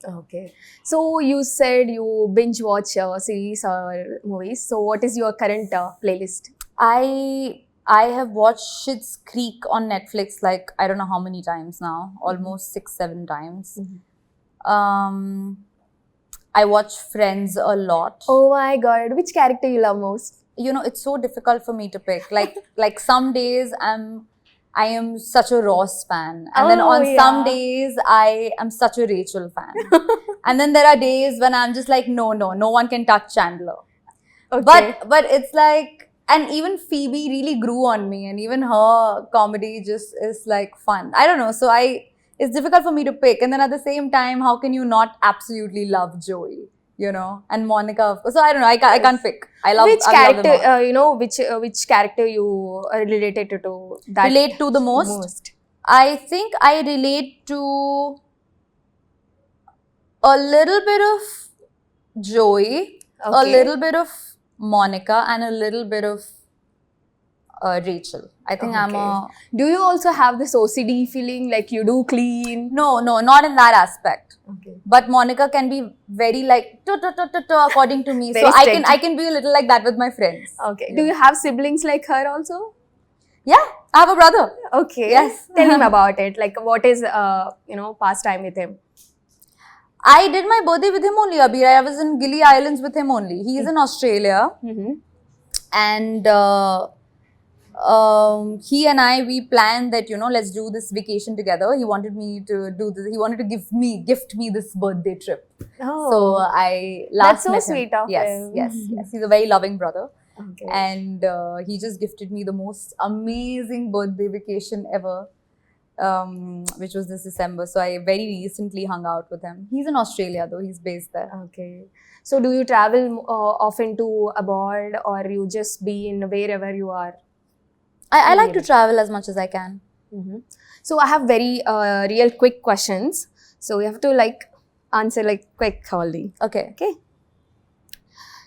Okay. So you said you binge watch series or movies. So what is your current playlist? I have watched Schitt's Creek on Netflix like I don't know how many times now, almost 6-7 times. Um, I watch Friends a lot. Oh my God, which character you love most? You know, it's so difficult for me to pick. Like some days I am such a Ross fan, and then Oh, on some yeah. days I am such a Rachel fan, and then there are days when I'm just like, no one can touch Chandler. Okay. But it's like, and even Phoebe really grew on me, and even her comedy just is like fun. I don't know. So it's difficult for me to pick. And then at the same time, how can you not absolutely love Joey? You know, and Monica, of course. So I don't know. I can't pick. I love Which I love them character, all. which character you related to that Relate to the most? I think I relate to a little bit of Joey, a Okay. little bit of Monica, and a little bit of Rachel. I think I'm a Do you also have this OCD feeling, like you do clean? no, not in that aspect. Okay. But Monica can be very like according to me. Very So strict. I can be a little like that with my friends. Okay. Do you have siblings like her also? Yeah, I have a brother. Okay. Yes. Tell him about it. Like, what is pastime with him? I did my birthday with him only, Abir. I was in Gili Islands with him only. He's in Australia, and he and we planned that let's do this vacation together. He wanted me to do this. He wanted to gift me this birthday trip. Oh. So I That's so met sweet him. of him. Yes. He's a very loving brother. Okay. And he just gifted me the most amazing birthday vacation ever, which was this December. So I very recently hung out with him. He's in Australia though. He's based there. Okay. So do you travel often to abroad, or you just be in wherever you are? I like to travel as much as I can. So I have very real quick questions. So you have to answer quick only. Okay.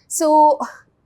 So